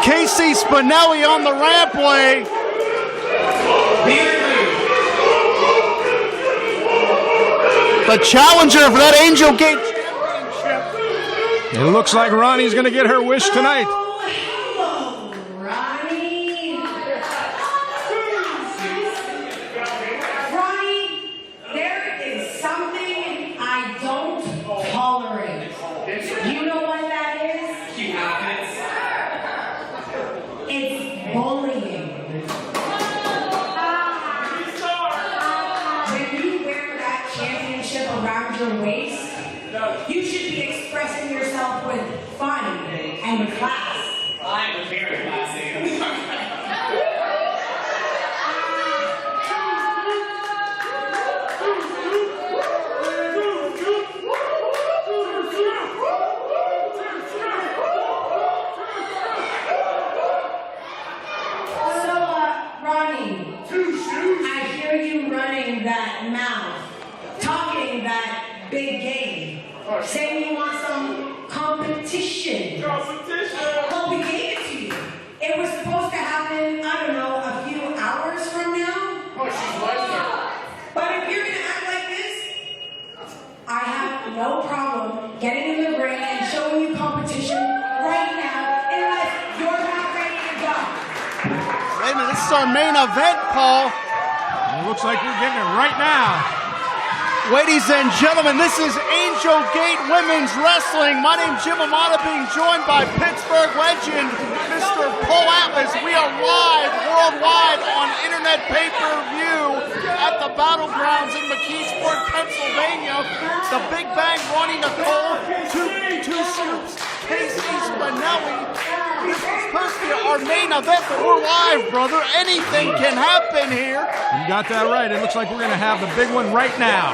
Casey Spinelli on the rampway. The challenger for that AngelGate championship. It looks like Roni's going to get her wish tonight. Hello, Roni. Roni, there is something I don't tolerate. You know what that is? You have it. It's bullying. When you wear that championship around your waist, you should be expressing yourself with fun and class. I'm very classy. Roni, I hear you running that mouth, talking that big game, saying you want some competition. Well, we gave it to you. It was supposed to happen, I don't know, a few hours from now. But if you're gonna act like this, I have no problem getting in the ring and showing you competition right now, unless you're not ready to go. Wait a minute, this is our main event, Paul. It looks like we're getting it right now. Ladies and gentlemen, this is AngelGate Women's Wrestling. My name's Jim Amata, being joined by Pittsburgh legend, Mr. Paul Atlas. We are live worldwide on internet pay-per-view at the Battlegrounds in McKeesport, Pennsylvania. The Big Bang, Roni Nicole, two Scoops, Casey Spinelli. This is supposed to be our main event, but we're live, brother. Anything can happen here. You got that right. It looks like we're going to have the big one right now.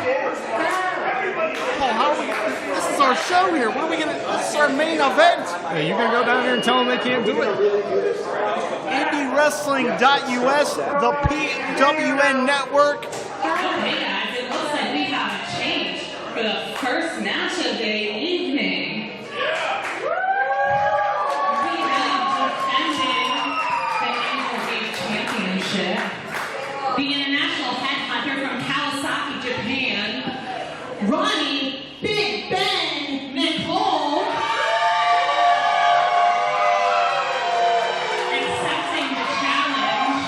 Paul, how are we? This is our show here. What are we going to? This is our main event. Hey, you going to go down there and tell them they can't do it? IndieWrestling.us, the PWN network. Hey guys, it looks like we have a change for the first match of the evening. We have defending the AngelGate Championship, the international headhunter from Kawasaki, Japan, Roni Big Bang Nicole, accepting the challenge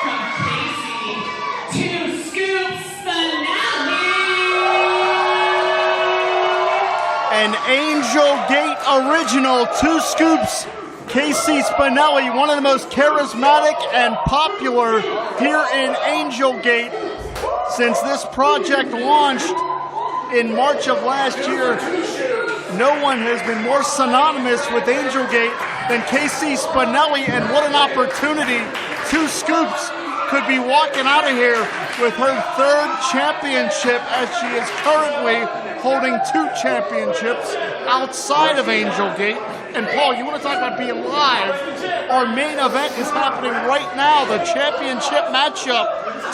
from Casey, Two Scoops Spinelli. An AngelGate original, Two Scoops, Casey Spinelli, one of the most charismatic and popular here in AngelGate. Since this project launched in March of last year, no one has been more synonymous with AngelGate than Casey Spinelli, and what an opportunity. Two Scoops could be walking out of here with her third championship, as she is currently holding two championships outside of AngelGate. And Paul, you want to talk about being live? Our main event is happening right now, the championship matchup.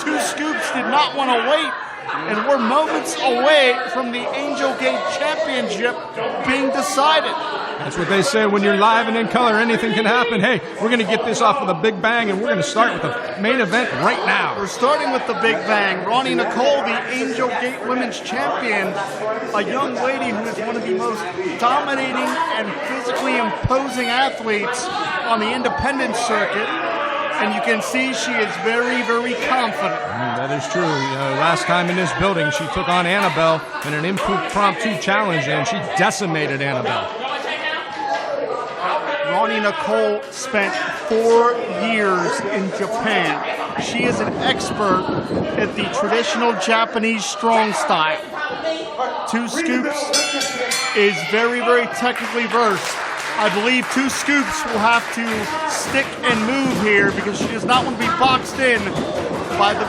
Two Scoops did not want to wait, and we're moments away from the AngelGate Championship being decided. That's what they say when you're live and in color. Anything can happen. Hey, we're going to get this off with a big bang, and we're going to start with the main event right now. We're starting with the big bang. Roni Nicole, the AngelGate Women's Champion, a young lady who is one of the most dominating and physically imposing athletes on the independent circuit. And you can see she is very, very confident. That is true. Last time in this building, she took on Annabelle in an impromptu challenge, and she decimated Annabelle. Roni Nicole spent 4 years in Japan. She is an expert at the traditional Japanese strong style. Two Scoops is very, very technically versed. I believe Two Scoops will have to stick and move here because she does not want to be boxed in by the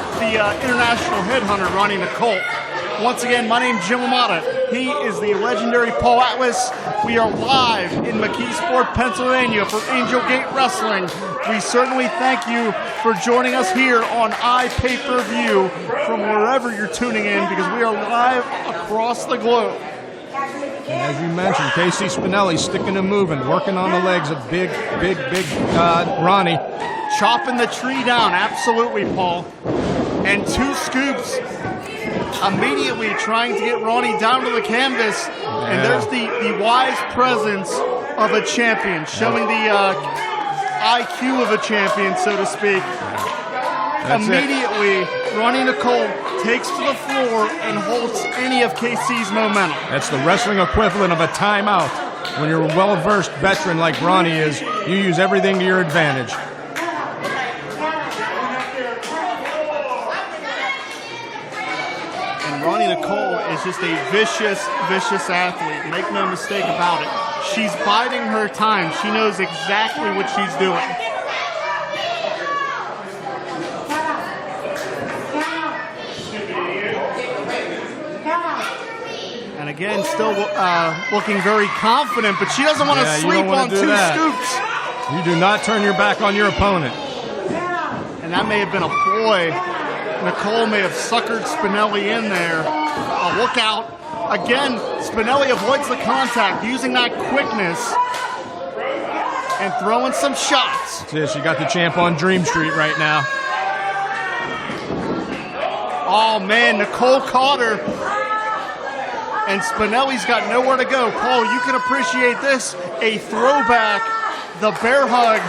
international headhunter, Roni Nicole. Once again, my name's Jim Amata. He is the legendary Paul Atlas. We are live in McKeesport, Pennsylvania for AngelGate Wrestling. We certainly thank you for joining us here on iPay-Per-View from wherever you're tuning in, because we are live across the globe. And as you mentioned, Casey Spinelli sticking and moving, working on the legs of big Roni. Chopping the tree down, absolutely, Paul. And 2 scoops immediately trying to get Roni down to the canvas. And there's the wise presence of a champion, showing the IQ of a champion, so to speak. Immediately, Nicole takes to the floor and holds any of KC's momentum. That's the wrestling equivalent of a timeout. When you're a well-versed veteran like Roni is, you use everything to your advantage. And Nicole is just a vicious athlete. Make no mistake about it. She's biding her time. She knows exactly what she's doing. And again, still looking very confident, but she doesn't want to sleep on 2 scoops. You do not turn your back on your opponent. And that may have been a ploy. Nicole may have suckered Spinelli in there. Look out. Again, Spinelli avoids the contact, using that quickness and throwing some shots. She got the champ on Dream Street right now. Oh, man, Nicole caught her. And Spinelli's got nowhere to go. Paul, you can appreciate this. A throwback, the bear hug,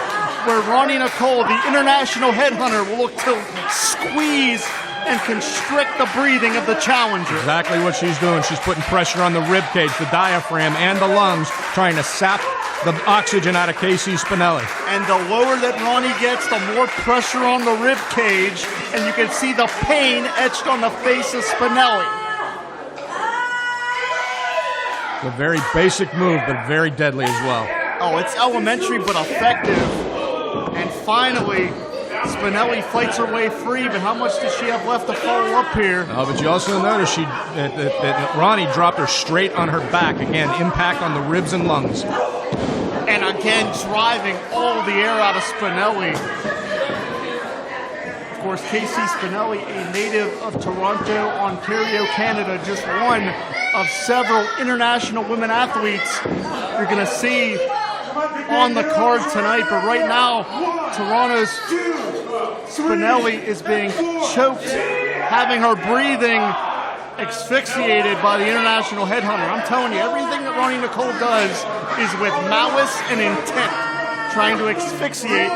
where Nicole, the international headhunter, will look to squeeze and constrict the breathing of the challenger. Exactly what she's doing. She's putting pressure on the rib cage, the diaphragm, and the lungs, trying to sap the oxygen out of Casey Spinelli. And the lower that Roni gets, the more pressure on the rib cage, and you can see the pain etched on the face of Spinelli. A very basic move, but very deadly as well. Oh, it's elementary but effective. And finally, Spinelli fights her way free, but how much does she have left to follow up here? Oh, but you also notice that Roni dropped her straight on her back. Again, impact on the ribs and lungs. And again, driving all the air out of Spinelli. Of course, Casey Spinelli, a native of Toronto, Ontario, Canada, just one of several international women athletes you're going to see on the card tonight. But right now, Toronto's Spinelli is being choked, having her breathing asphyxiated by the international headhunter. I'm telling you, everything that Nicole does is with malice and intent, trying to asphyxiate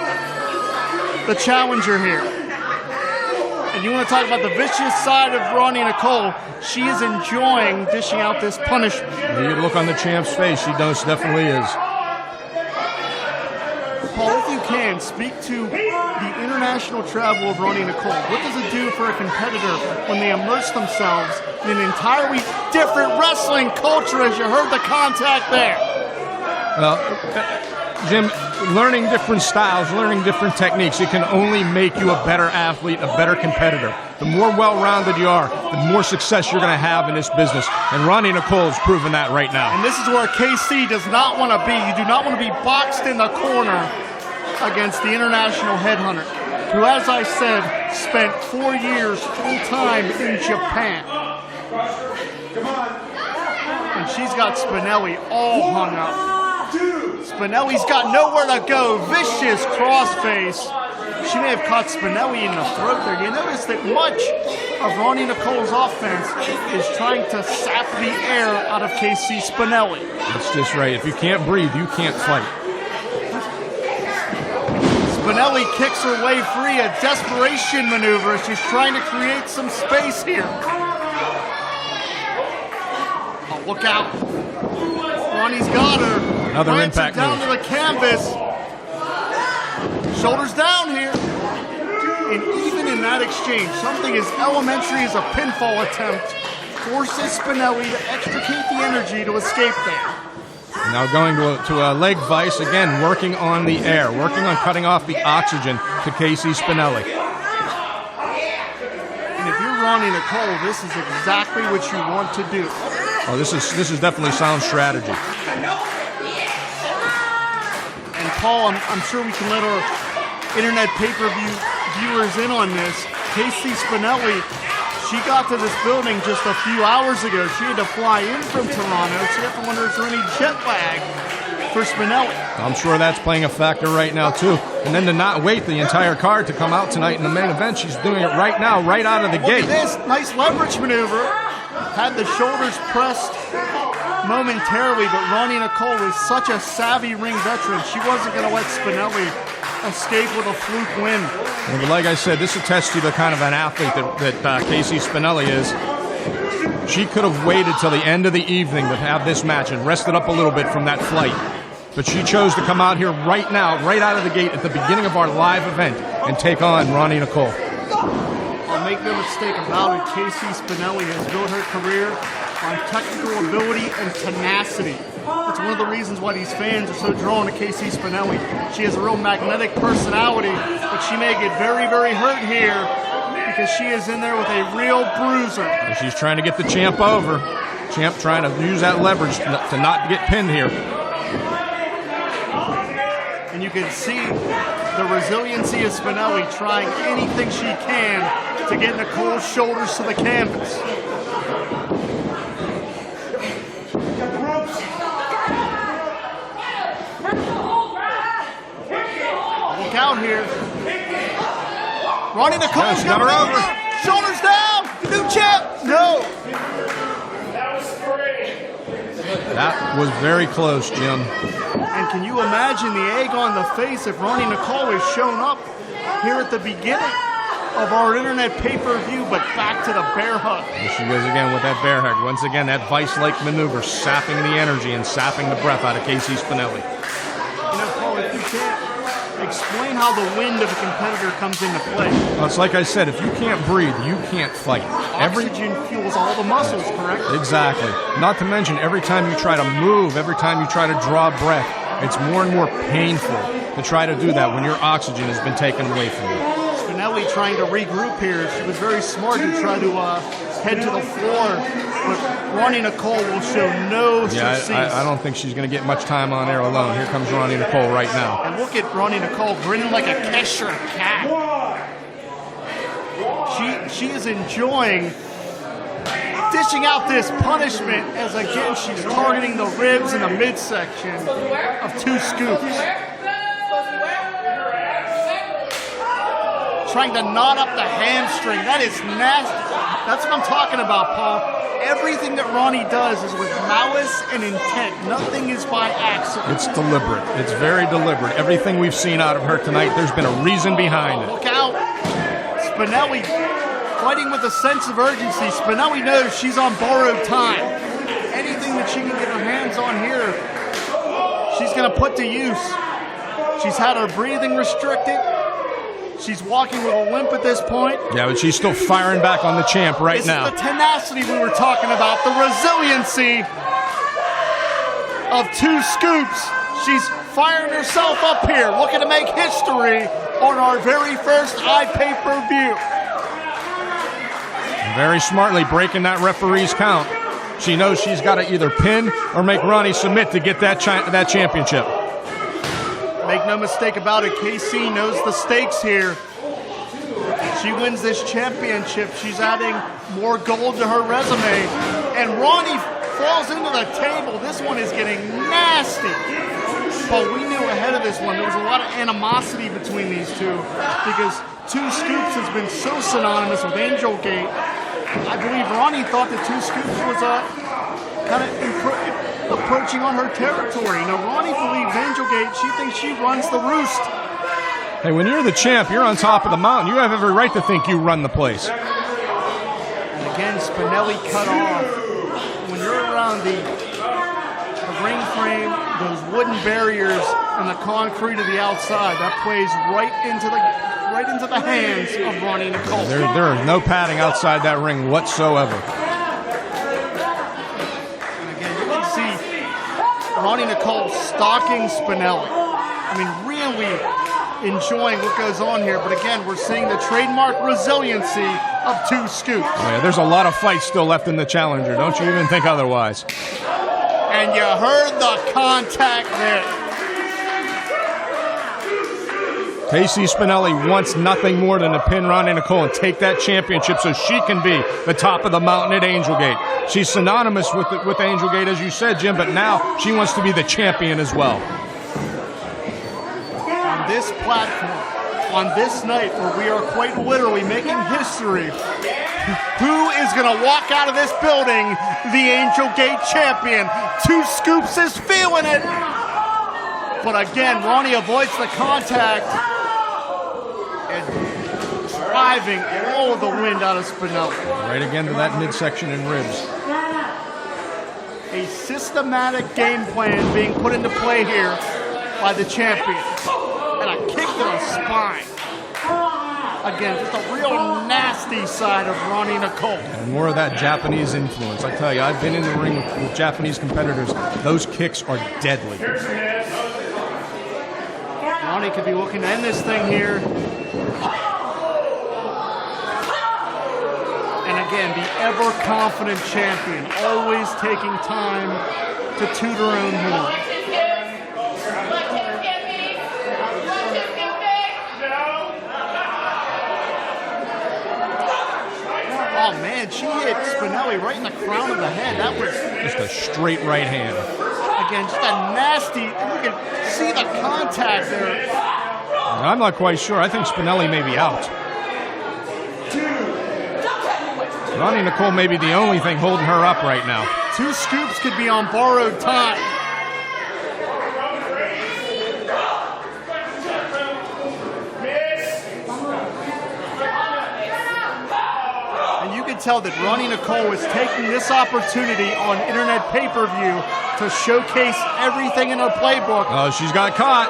the challenger here. And you want to talk about the vicious side of Nicole, she is enjoying dishing out this punishment. You look on the champ's face, she definitely is. Paul, if you can, speak to the international travel of Nicole. What does it do for a competitor when they immerse themselves in an entirely different wrestling culture, as you heard the contact there? Well, Jim, learning different styles, learning different techniques, it can only make you a better athlete, a better competitor. The more well-rounded you are, the more success you're going to have in this business. And Nicole has proven that right now. And this is where KC does not want to be. You do not want to be boxed in the corner against the international headhunter, who, as I said, spent 4 years full-time in Japan. And she's got Spinelli all hung up. Spinelli's got nowhere to go. Vicious crossface. She may have caught Spinelli in the throat there. You notice that much of Nicole's offense is trying to sap the air out of KC Spinelli. That's just right. If you can't breathe, you can't fight. Spinelli kicks her way free, a desperation maneuver. She's trying to create some space here. Oh, look out. Roni's got her. Another Plants impact her down move. to the canvas. Shoulders down here. And even in that exchange, something as elementary as a pinfall attempt forces Spinelli to extricate the energy to escape there. Now going to a leg vice, again, working on the air, working on cutting off the oxygen to Casey Spinelli. And if you're Nicole, this is exactly what you want to do. Oh, this is definitely sound strategy. And Paul, I'm sure we can let our internet pay-per-view viewers in on this. Casey Spinelli She got to this building just a few hours ago. She had to fly in from Toronto. She had to wonder if there's any jet lag for Spinelli. I'm sure that's playing a factor right now, too. And then to not wait the entire card to come out tonight in the main event, she's doing it right now, right out of the gate. Look at this nice leverage maneuver. Had the shoulders pressed momentarily, but Roni Nicole is such a savvy ring veteran. She wasn't going to let Spinelli escape with a fluke win. Well, but like I said, this attests to the kind of an athlete that Casey Spinelli is. She could have waited till the end of the evening to have this match and rested up a little bit from that flight. But she chose to come out here right now, right out of the gate at the beginning of our live event and take on Roni Nicole. I'll make no mistake about it, Casey Spinelli has built her career on technical ability and tenacity. That's one of the reasons why these fans are so drawn to Casey Spinelli. She has a real magnetic personality, but she may get very, very hurt here because she is in there with a real bruiser. And she's trying to get the champ over. Champ trying to use that leverage to not get pinned here. And you can see the resiliency of Spinelli trying anything she can to get Nicole's shoulders to the canvas. Look out here. Roni Nicole She's got her over. Shoulders down. New champ. No. That was very close, Jim. And can you imagine the egg on the face if Roni Nicole has shown up here at the beginning of our internet pay-per-view, but back to the bear hug. Here she goes again with that bear hug. Once again, that vice-like maneuver, sapping the energy and sapping the breath out of Casey Spinelli. You know, Paul, if you can't explain how the wind of a competitor comes into play. Well, it's like I said, if you can't breathe, you can't fight. Oxygen fuels all the muscles, correct? Exactly. Not to mention, every time you try to move, every time you try to draw breath, it's more and more painful to try to do that when your oxygen has been taken away from you. Spinelli trying to regroup here. She was very smart to try to head to the floor, but Roni Nicole will show no cease. I don't think she's going to get much time on there alone. Here comes Roni Nicole right now. And look at Roni Nicole grinning like a Cheshire cat. She is enjoying dishing out this punishment as, again, she's targeting the ribs and the midsection of two scoops. Trying to knot up the hamstring. That is nasty. That's what I'm talking about, Paul. Everything that Roni does is with malice and intent. Nothing is by accident. It's deliberate. It's very deliberate. Everything we've seen out of her tonight, there's been a reason behind it. Look out. Spinelli fighting with a sense of urgency. Spinelli knows she's on borrowed time. Anything that she can get her hands on here, she's going to put to use. She's had her breathing restricted. She's walking with a limp at this point. Yeah, but she's still firing back on the champ right now. This is the tenacity we were talking about, the resiliency of two scoops. She's firing herself up here, looking to make history on our very first iPay-per-view. Very smartly breaking that referee's count. She knows she's got to either pin or make Roni submit to get that championship. Make no mistake about it, KC knows the stakes here. She wins this championship. She's adding more gold to her resume. And Roni falls into the table. This one is getting nasty. But we knew ahead of this one there was a lot of animosity between these two because Two Scoops has been so synonymous with AngelGate. I believe Roni thought that Two Scoops was kind of approaching on her territory. Now, Roni believes AngelGate. She thinks she runs the roost. Hey, when you're the champ, you're on top of the mountain. You have every right to think you run the place. And again, Spinelli cut off. When you're around the ring frame, those wooden barriers, and the concrete of the outside, that plays right into the hands of Roni Nicole. There is no padding outside that ring whatsoever. And again, you can see Roni Nicole stalking Spinelli. I mean, really enjoying what goes on here. But again, we're seeing the trademark resiliency of Two Scoops. Oh, yeah, there's a lot of fights still left in the challenger. Don't you even think otherwise. And you heard the contact there. Casey Spinelli wants nothing more than to pin Roni Nicole and take that championship so she can be the top of the mountain at AngelGate. She's synonymous with AngelGate, as you said, Jim, but now she wants to be the champion as well. On this platform, on this night where we are quite literally making history, who is going to walk out of this building the AngelGate champion? 2 Scoops is feeling it. But again, Roni avoids the contact and driving all of the wind out of Spinelli. Right again to that midsection and ribs. A systematic game plan being put into play here by the champion. And a kick to the spine. Again, just a real nasty side of Roni Nicole. And more of that Japanese influence. I tell you, I've been in the ring with Japanese competitors. Those kicks are deadly. Roni could be looking to end this thing here. And again, the ever-confident champion, always taking time to toot her own horn. Oh man, she hit Spinelli right in the crown of the head. That was just a straight right hand. Again, just a nasty, you can see the contact there. I'm not quite sure. I think Spinelli may be out. Roni Nicole may be the only thing holding her up right now. 2 Scoops could be on borrowed time. And you can tell that Roni Nicole is taking this opportunity on internet pay-per-view to showcase everything in her playbook. Oh, she's got caught.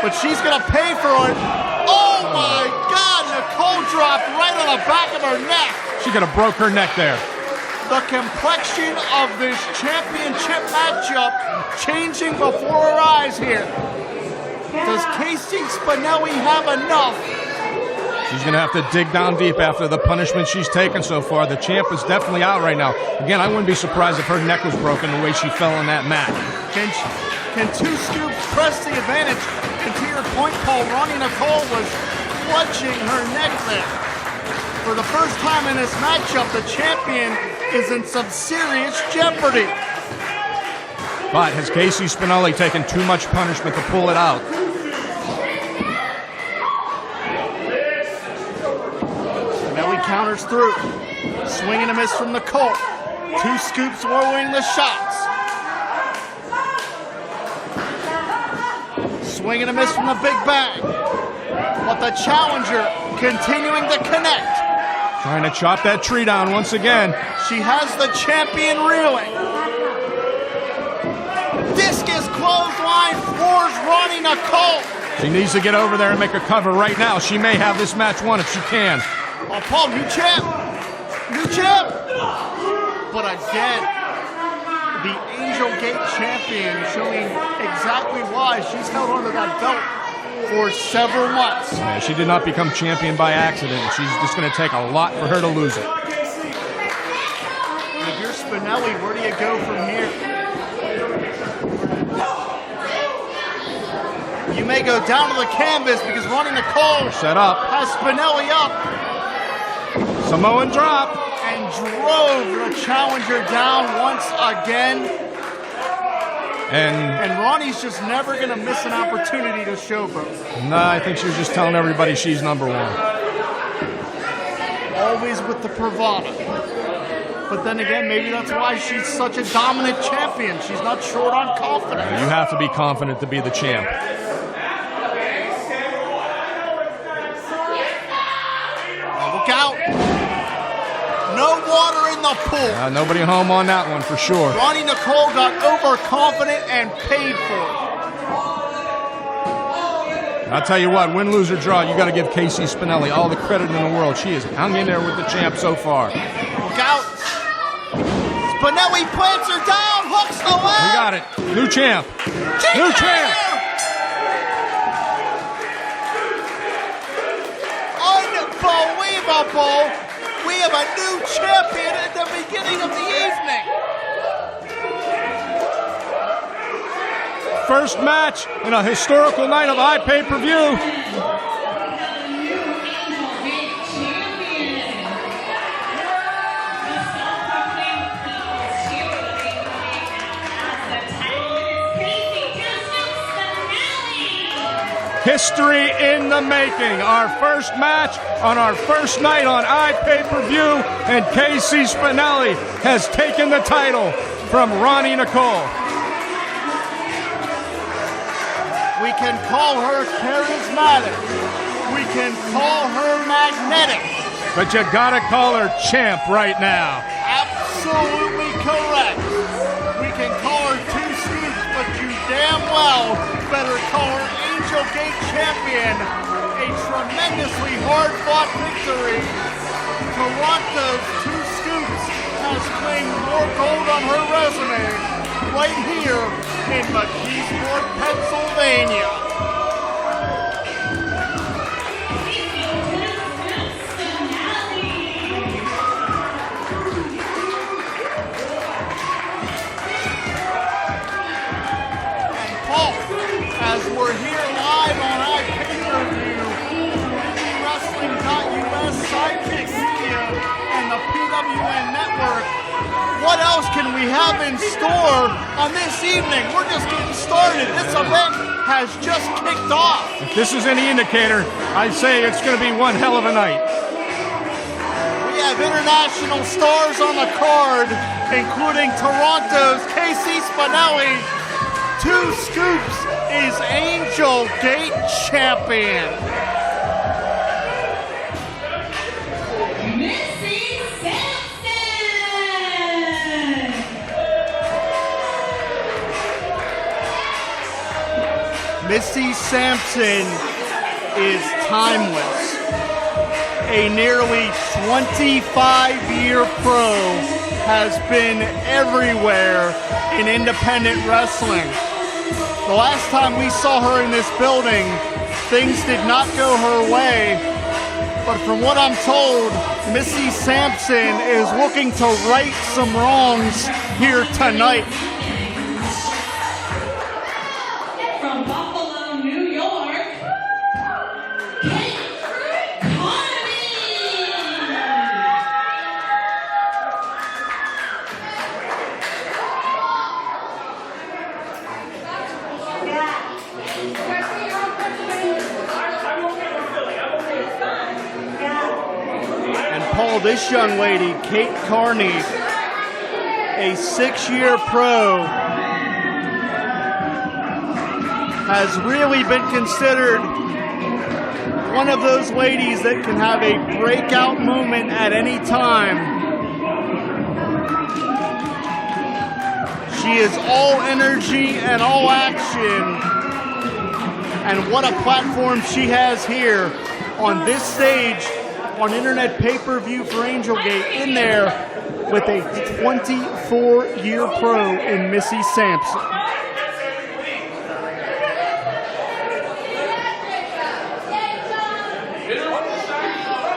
But she's going to pay for it. Oh my God, Nicole dropped right on the back of her neck. She could have broke her neck there. The complexion of this championship matchup changing before her eyes here. Does Casey Spinelli have enough? She's going to have to dig down deep after the punishment she's taken so far. The champ is definitely out right now. Again, I wouldn't be surprised if her neck was broken the way she fell on that mat. Can 2 Scoops press the advantage? And to your point, Paul, Roni Nicole was clutching her neck there. For the first time in this matchup, the champion is in some serious jeopardy. But has Casey Spinelli taken too much punishment to pull it out? Spinelli counters through. Swing and a miss from Nicole. 2 Scoops lowering the shots. Swing and a miss from the big bang. But the challenger continuing to connect. Trying to chop that tree down once again. She has the champion reeling. Discus clothesline floors Roni Nicole. She needs to get over there and make a cover right now. She may have this match won if she can. Oh, Paul, new champ. New champ. But again, the AngelGate champion showing exactly why she's held onto that belt for several months. Yeah, she did not become champion by accident. She's just going to take a lot for her to lose it. If you're Spinelli, where do you go from here? You may go down to the canvas because Roni Nicole set up. Has Spinelli up. Samoan drop. And drove the challenger down once again. And Roni's just never going to miss an opportunity to showboat. No, I think she was just telling everybody she's number one. Always with the bravado. But then again, maybe that's why she's such a dominant champion. She's not short on confidence. You have to be confident to be the champ. Look out. No water in the pool. Nobody home on that one for sure. Roni Nicole got overconfident and paid for it. I'll tell you what, win, lose, or draw, you got to give Casey Spinelli all the credit in the world. She has hung in there with the champ so far. Look out. Spinelli plants her down, hooks the leg. We got it. New champ. New champ. Unbelievable. We have a new champion at the beginning of the evening. first match in a historical night of pay-per-view. History in the making. Our first match on our first night on iPay-Per-View, and Casey Spinelli has taken the title from Nicole. We can call her charismatic. We can call her magnetic. But you gotta call her champ right now. Absolutely correct. We can call her two scoops, but you damn well better call her AngelGate champion. A tremendously hard-fought victory. Toronto's two scoops has claimed more gold on her resume right here in McKeesport, Pennsylvania. And Paul, as we're here live on iPay-Per-View, Wrestling.us, Sidekick Media, and the PWN Network, what else can we have in store on this evening? We're just getting started. This event has just kicked off. If this is any indicator, I'd say it's going to be one hell of a night. We have international stars on the card, including Toronto's Casey Spinelli. Two scoops is AngelGate champion. Missy Sampson. Missy Sampson is timeless. A nearly 25-year pro, has been everywhere in independent wrestling. The last time we saw her in this building, things did not go her way. But from what I'm told, Missy Sampson is looking to right some wrongs here tonight. From Buffalo, New York, Carney. And Paul, this young lady, Carney, a 6-year pro, has really been considered one of those ladies that can have a breakout moment at any time. She is all energy and all action. And what a platform she has here on this stage on internet pay-per-view for AngelGate, in there with a 24-year pro in Missy Sampson.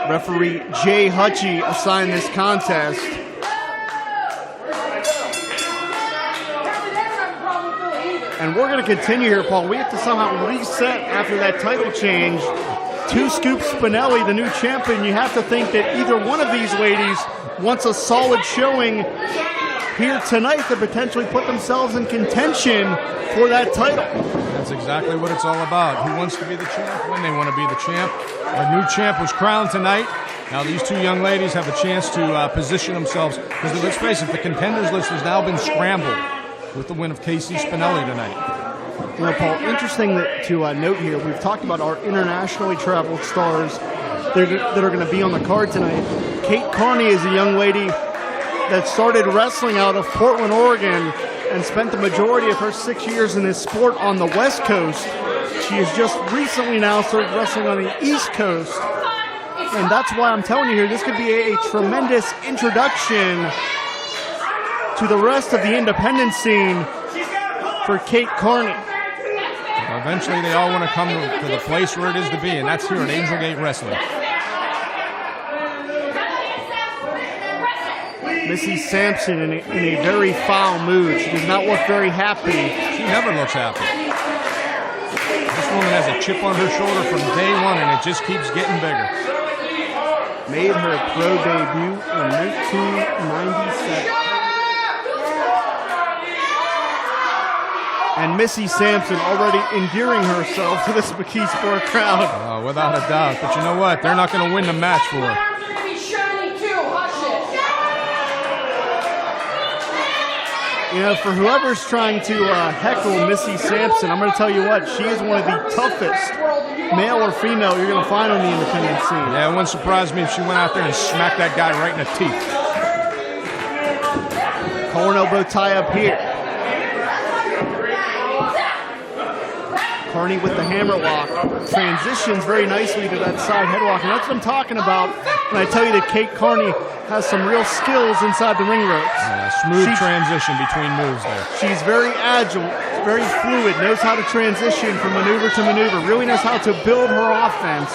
Referee Jay Hutchie assigned this contest. And we're going to continue here, Paul. We have to somehow reset after that title change. Two Scoop Spinelli, the new champion. You have to think that either one of these ladies wants a solid showing here tonight to potentially put themselves in contention for that title. That's exactly what it's all about. Who wants to be the champ, when they want to be the champ. Our new champ was crowned tonight. Now these two young ladies have a chance to position themselves. Because let's face it, the contenders list has now been scrambled with the win of Casey Spinelli tonight. You know, Paul, interesting to note here, we've talked about our internationally traveled stars that are going to be on the card tonight. Carney is a young lady that started wrestling out of Portland, Oregon, and spent the majority of her 6 years in this sport on the West Coast. She has just recently now started wrestling on the East Coast. And that's why I'm telling you here, this could be a tremendous introduction to the rest of the independent scene for Carney. Well, eventually they all want to come to the place where it is to be, and that's here at AngelGate Wrestling. Missy Sampson in a very foul mood. She does not look very happy. She never looks happy. This woman has a chip on her shoulder from day one, and it just keeps getting bigger. Made her pro debut in 1997. And Missy Sampson already endearing herself to this McKeesport crowd. Oh, without a doubt. But you know what? They're not going to win the match for her. You know, for whoever's trying to heckle Missy Sampson, I'm going to tell you what, she is one of the toughest, male or female, you're going to find on the independent scene. Yeah, it wouldn't surprise me if she went out there and smacked that guy right in the teeth. Collar and elbow tie up here. Carney with the hammer lock. Transitions very nicely to that side headlock. And that's what I'm talking about when I tell you that Kate Carney has some real skills inside the ring ropes. Yeah, smooth transition between moves there. She's very agile, very fluid, knows how to transition from maneuver to maneuver, really knows how to build her offense.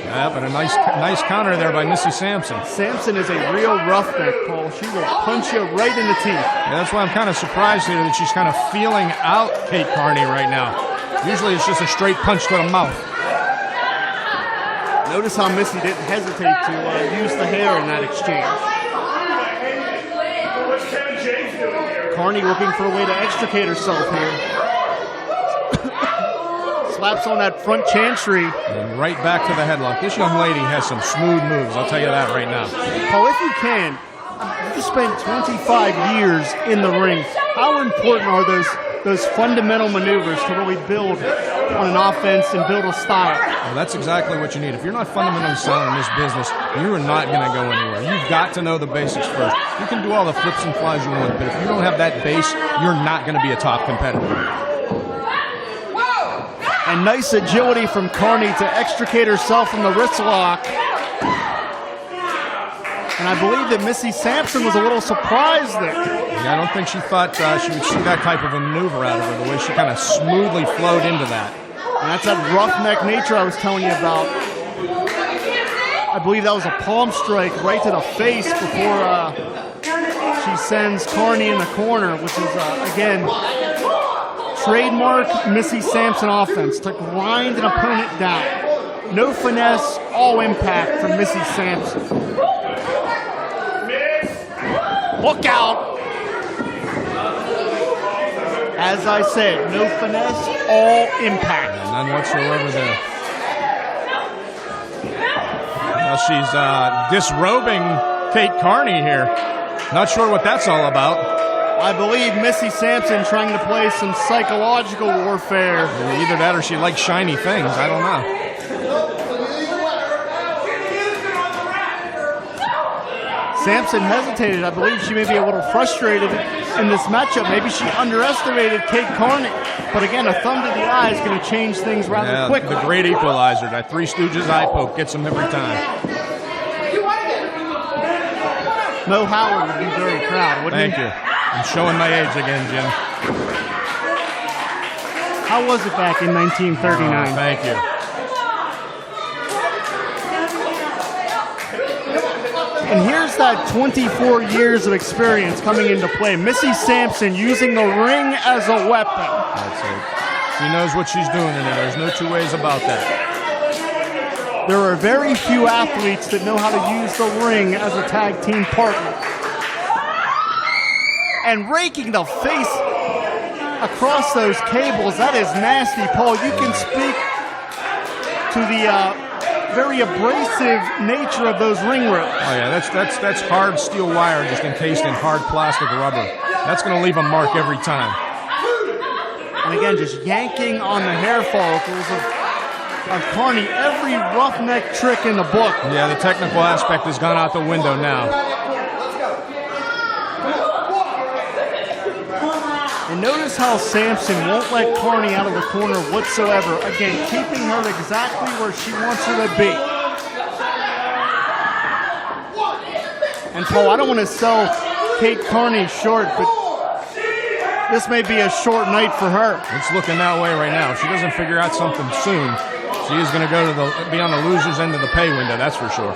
Yeah, but a nice counter there by Missy Sampson. Sampson is a real roughneck, Paul. She will punch you right in the teeth. Yeah, that's why I'm kind of surprised here that she's kind of feeling out Kate Carney right now. Usually it's just a straight punch to the mouth. Notice how Missy didn't hesitate to use the hair in that exchange. Carney looking for a way to extricate herself here. Slaps on that front chantry. And right back to the headlock. This young lady has some smooth moves, I'll tell you that right now. Paul, if you can, you spent 25 years in the ring. How important are those fundamental maneuvers to really build on an offense and build a style? Well, that's exactly what you need. If you're not fundamentally sound in this business, you're not going to go anywhere. You've got to know the basics first. You can do all the flips and flies you want, but if you don't have that base, you're not going to be a top competitor. And nice agility from Carney to extricate herself from the wrist lock. And I believe that Missy Sampson was a little surprised there. Yeah, I don't think she thought she would see that type of a maneuver out of her, the way she kind of smoothly flowed into that. And that's that roughneck nature I was telling you about. I believe that was a palm strike right to the face before she sends Carney in the corner, which is, again, trademark Missy Sampson offense, to grind an opponent down. No finesse, all impact from Missy Sampson. Look out! As I said, no finesse, all impact. None whatsoever there. Now she's disrobing Kate Carney here. Not sure what that's all about. I believe Missy Sampson trying to play some psychological warfare. Either that or she likes shiny things. I don't know. Sampson hesitated. I believe she may be a little frustrated in this matchup. Maybe she underestimated Kate Carney. But again, a thumb to the eye is going to change things rather quickly. The great equalizer. That Three Stooges eye poke gets him every time. Mo Howard would be very proud, wouldn't he? Thank you. I'm showing my age again, Jim. How was it back in 1939? Thank you. And here's that 24 years of experience coming into play. Missy Sampson using the ring as a weapon. That's it. She knows what she's doing in there. There's no two ways about that. There are very few athletes that know how to use the ring as a tag team partner. And raking the face across those cables, that is nasty, Paul. You can speak to the very abrasive nature of those ring ropes. Oh yeah, that's hard steel wire just encased in hard plastic rubber. That's going to leave a mark every time. And again, just yanking on the hair follicles of Carney. Every roughneck trick in the book. Yeah, the technical aspect has gone out the window now. And notice how Sampson won't let Carney out of the corner whatsoever. Again, keeping her exactly where she wants her to be. And Paul, I don't want to sell Kate Carney short, but this may be a short night for her. It's looking that way right now. If she doesn't figure out something soon, she is going to be on the loser's end of the pay window, that's for sure.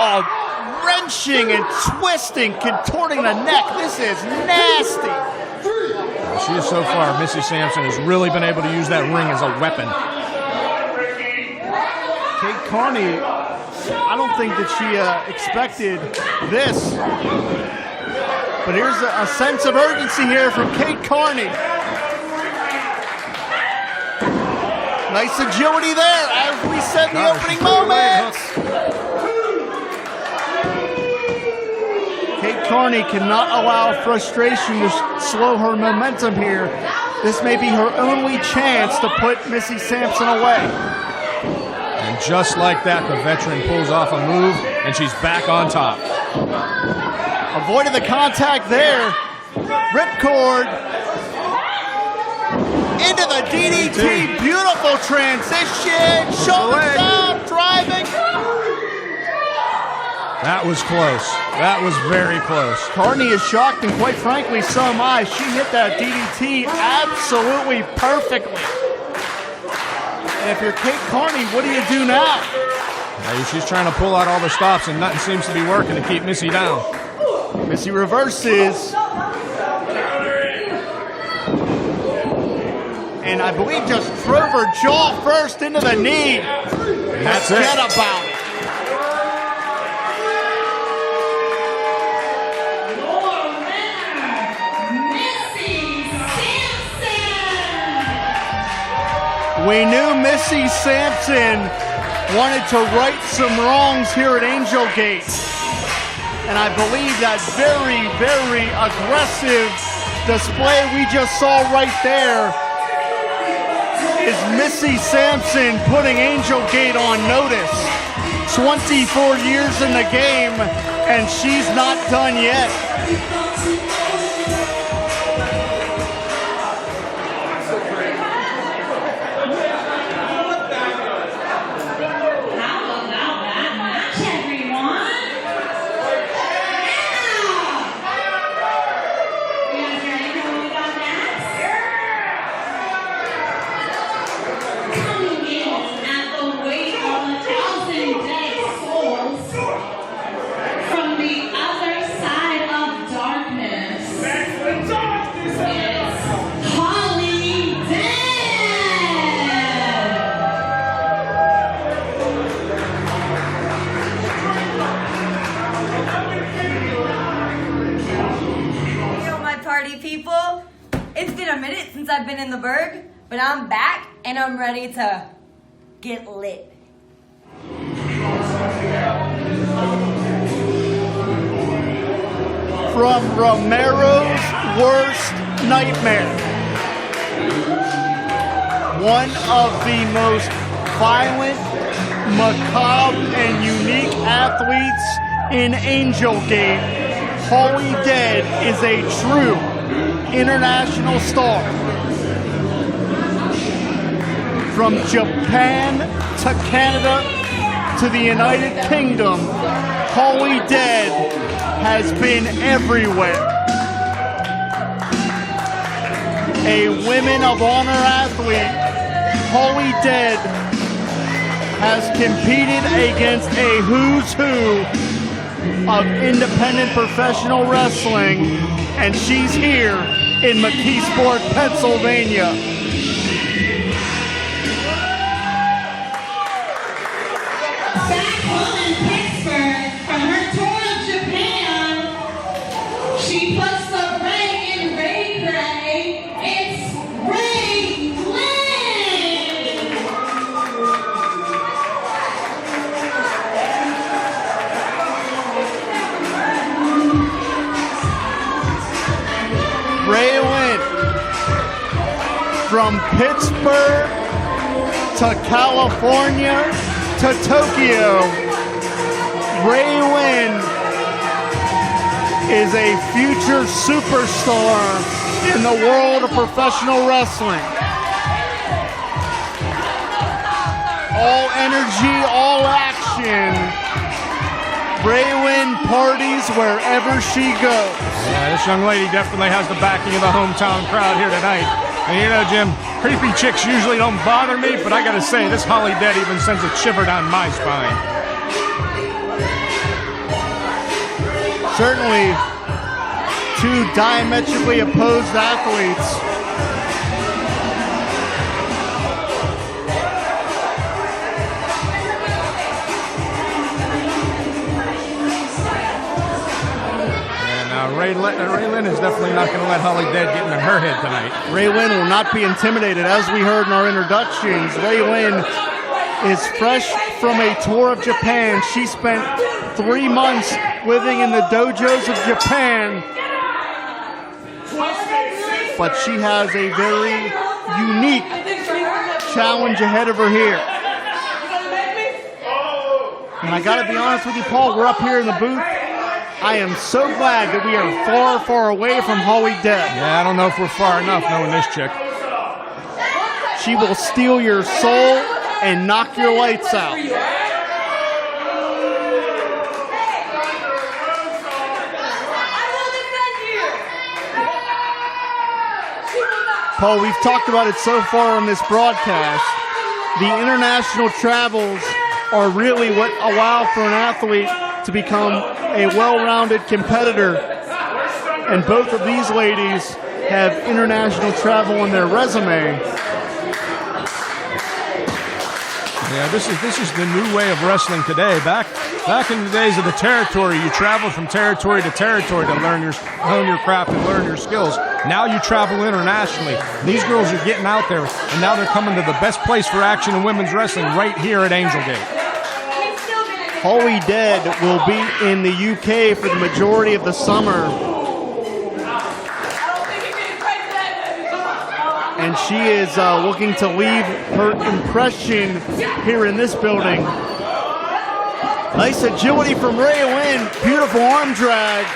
Oh, wrenching and twisting, contorting the neck. This is nasty. She is so far, Missy Sampson has really been able to use that ring as a weapon. Kate Carney, I don't think that she expected this. But here's a sense of urgency here from Kate Carney. Nice agility there, as we said in the opening moments. Kate Carney cannot allow frustration to slow her momentum here. This may be her only chance to put Missy Sampson away. And just like that, the veteran pulls off a move, and she's back on top. Avoided the contact there. Ripcord into the DDT. Beautiful transition. Shoulder down, driving. That was close. That was very close. Carney is shocked, and quite frankly, so am I. She hit that DDT absolutely perfectly. And if you're Kate Carney, what do you do now? She's trying to pull out all the stops, and nothing seems to be working to keep Missy down. Missy reverses. And I believe just drove her jaw first into the knee. That's it. Forget about it. We knew Missy Sampson wanted to right some wrongs here at AngelGate. And I believe that very, very aggressive display we just saw right there is Missy Sampson putting AngelGate on notice. 24 years in the game, and she's not done yet. People, it's been a minute since I've been in the Berg, but I'm back and I'm ready to get lit. From Romero's worst nightmare, one of the most violent, macabre, and unique athletes in AngelGate, Holidead is a true international star. From Japan to Canada to the United Kingdom, Holidead has been everywhere. A Women of Honor athlete, Holidead has competed against a who's who of independent professional wrestling, and she's here in McKeesport, Pennsylvania. Back home in Pittsburgh, from her tour of Japan, she puts the Ray in Ray Gray. It's Ray Lyn! Ray Lyn, from Pittsburgh to California to Tokyo, Ray Lyn is a future superstar in the world of professional wrestling. All energy, all action. Ray Lyn parties wherever she goes. Yeah, this young lady definitely has the backing of the hometown crowd here tonight. And you know, Jim, creepy chicks usually don't bother me, but I gotta say, this Holidead even sends a shiver down my spine. Certainly, two diametrically opposed athletes. Ray Lyn is definitely not going to let Holidead get in her head tonight. Ray Lyn will not be intimidated. As we heard in our introductions, Ray Lyn is fresh from a tour of Japan. She spent 3 months living in the dojos of Japan. But she has a very unique challenge ahead of her here. And I got to be honest with you, Paul, we're up here in the booth. I am so glad that we are far, far away from Holidead. Yeah, I don't know if we're far enough knowing this chick. She will steal your soul and knock your lights out. Paul, we've talked about it so far on this broadcast. The international travels are really what allow for an athlete to become a well-rounded competitor, and both of these ladies have international travel on their resume. Yeah, this is the new way of wrestling today. Back in the days of the territory, you traveled from territory to territory to hone your craft and learn your skills. Now you travel internationally. These girls are getting out there, and now they're coming to the best place for action in women's wrestling right here at AngelGate. Holidead will be in the UK for the majority of the summer. And she is looking to leave her impression here in this building. Nice agility from Ray Lyn. Beautiful arm drag.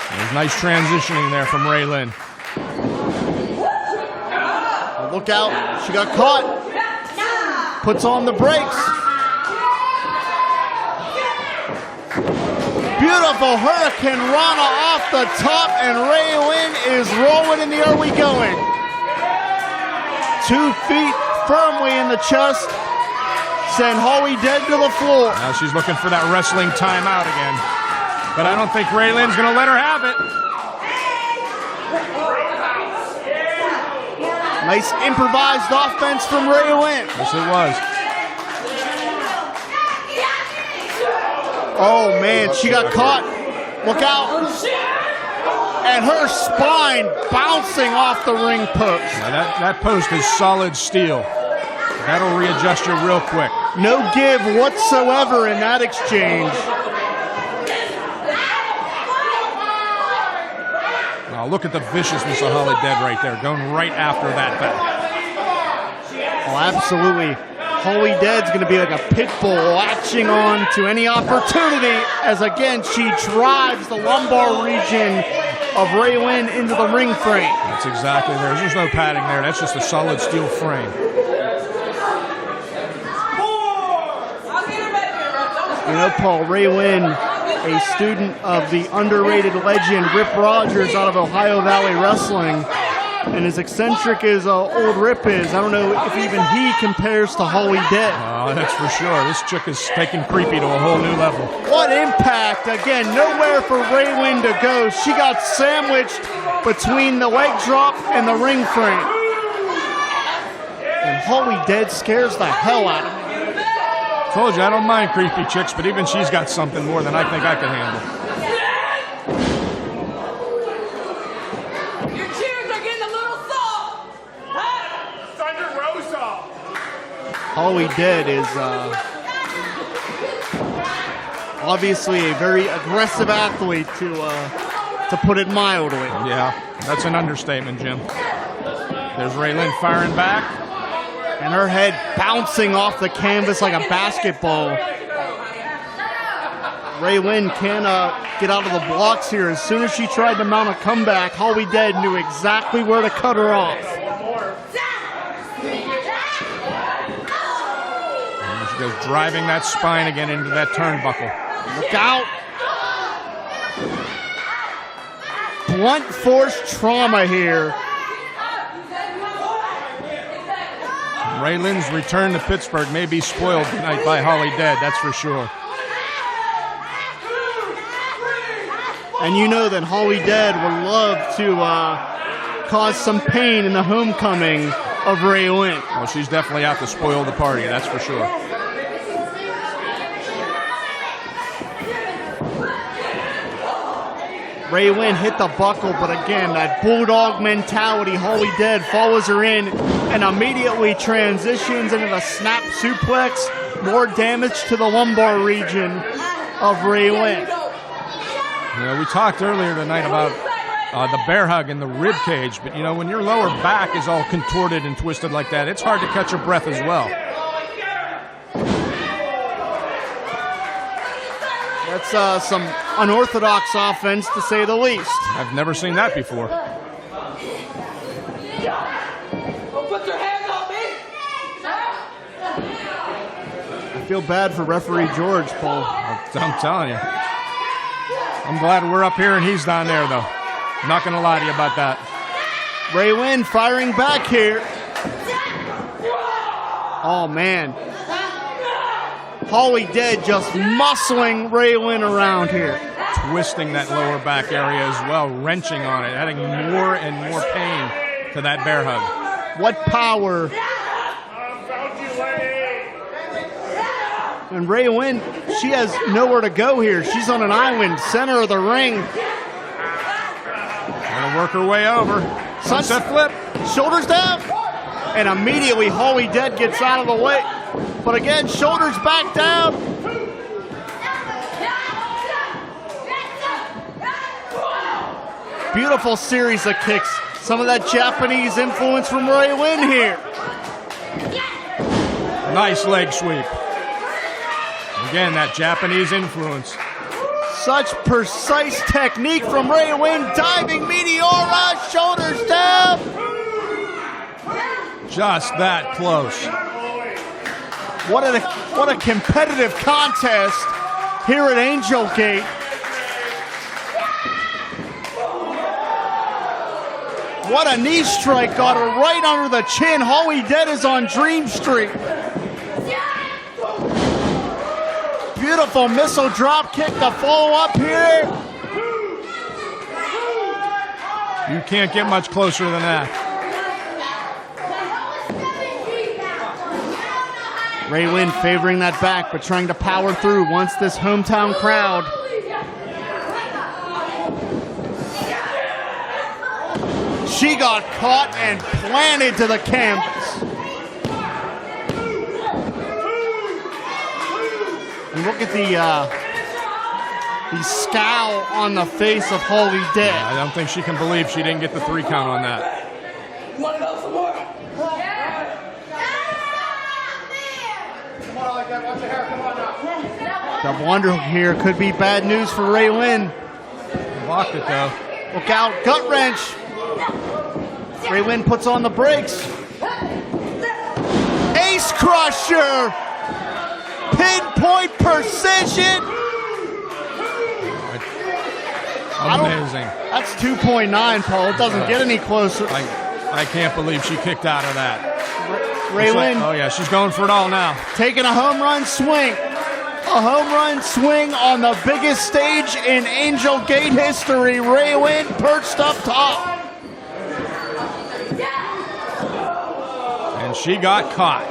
There's nice transitioning there from Ray Lyn. Look out. She got caught. Puts on the brakes. Beautiful Hurricane Rana off the top, and Ray Lyn is rolling in the Are We Going? 2 feet firmly in the chest. Send Holidead to the floor. Now she's looking for that wrestling timeout again. But I don't think Ray Lyn's going to let her have it. Nice improvised offense from Ray Lyn. Yes, it was. Oh, man, she got caught. Look out. And her spine bouncing off the ring post. Now that post is solid steel. That'll readjust you real quick. No give whatsoever in that exchange. Now look at the viciousness of Holidead right there, going right after that back. Oh, absolutely. Holidead's going to be like a pit bull latching on to any opportunity as, again, she drives the lumbar region of Ray Lyn into the ring frame. That's exactly there. There's no padding there. That's just a solid steel frame. You know, Paul, Ray Lyn, a student of the underrated legend Rip Rogers out of Ohio Valley Wrestling, and as eccentric as old Rip is, I don't know if even he compares to Holidead. Oh, that's for sure. This chick is taking creepy to a whole new level. What impact. Again, nowhere for Ray Lyn to go. She got sandwiched between the leg drop and the ring frame. And Holidead scares the hell out of me. Told you, I don't mind creepy chicks, but even she's got something more than I think I can handle. Your cheers are getting a little soft. Thunder Rosa. Holidead is obviously a very aggressive athlete, to put it mildly. Yeah, that's an understatement, Jim. There's Ray Lyn firing back. And her head bouncing off the canvas like a basketball. Ray Lyn can't get out of the blocks here. As soon as she tried to mount a comeback, Holidead knew exactly where to cut her off. And she goes driving that spine again into that turnbuckle. Look out. Blunt force trauma here. Ray Lyn's return to Pittsburgh may be spoiled tonight by Holidead, that's for sure. And you know that Holidead would love to cause some pain in the homecoming of Ray Lyn. Well, she's definitely out to spoil the party, that's for sure. Ray Lyn hit the buckle, but again, that bulldog mentality, Holidead follows her in and immediately transitions into the snap suplex. More damage to the lumbar region of Ray Lyn. You know, we talked earlier tonight about the bear hug and the rib cage, but you know, when your lower back is all contorted and twisted like that, it's hard to catch your breath as well. That's some unorthodox offense, to say the least. I've never seen that before. Don't put your hands on me! I feel bad for referee George, Paul. I'm telling you. I'm glad we're up here and he's down there, though. Not going to lie to you about that. Ray Lyn firing back here. Oh, man. Holidead just muscling Ray Lyn around here. Twisting that lower back area as well, wrenching on it, adding more and more pain to that bear hug. What power. And Ray Lyn, she has nowhere to go here. She's on an island, center of the ring. Gonna work her way over. Sunset flip. Shoulders down. And immediately Holidead gets out of the way. But again, shoulders back down. Beautiful series of kicks. Some of that Japanese influence from Ray Lyn here. Nice leg sweep. Again, that Japanese influence. Such precise technique from Ray Lyn. Diving Meteora, shoulders down. Just that close. What a competitive contest here at AngelGate. What a knee strike, got her right under the chin. Holidead is on Dream Street. Beautiful missile drop kick to follow up here. You can't get much closer than that. Ray Lyn favoring that back, but trying to power through once this hometown crowd. She got caught and planted to the canvas. And look at the scowl on the face of Holidead. I don't think she can believe she didn't get the 3 count on that. You want to know some more? Double underhook here could be bad news for Ray Lyn. Blocked it though. Look out, gut wrench. Ray Lyn puts on the brakes. Ace crusher. Pinpoint precision. Amazing. That's 2.9, Paul. It doesn't get any closer. I can't believe she kicked out of that. Ray Lyn. Oh yeah, she's going for it all now. Taking a home run swing. A home run swing on the biggest stage in AngelGate history. Ray Lyn perched up top. And she got caught.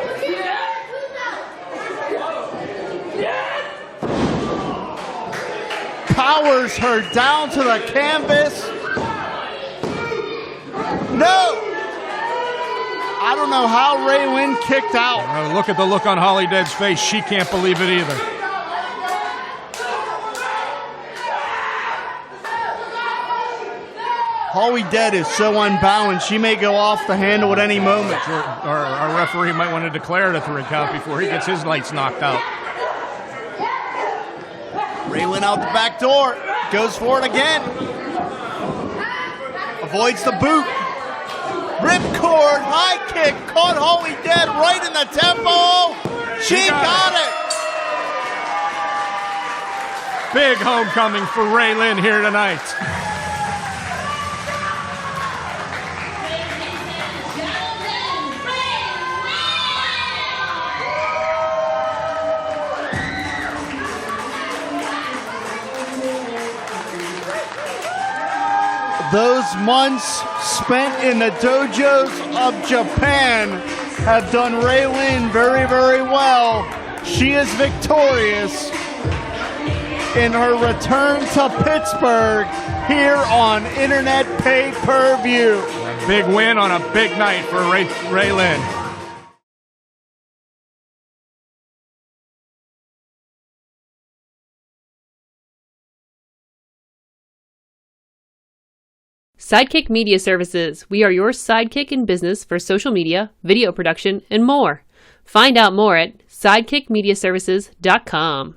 Powers her down to the canvas. No! I don't know how Ray Lyn kicked out. Look at the look on Holidead's face. She can't believe it either. Holidead is so unbalanced, she may go off the handle at any moment. Our referee might want to declare it a 3 count before he gets his lights knocked out. Ray Lyn out the back door. Goes for it again. Avoids the boot. Ripcord, high kick, caught Holidead right in the tempo. She got it. Big homecoming for Ray Lyn here tonight. Those months spent in the dojos of Japan have done Ray Lyn very, very well. She is victorious in her return to Pittsburgh here on Internet Pay-Per-View. Big win on a big night for Ray Lyn. Sidekick Media Services. We are your sidekick in business for social media, video production, and more. Find out more at sidekickmediaservices.com.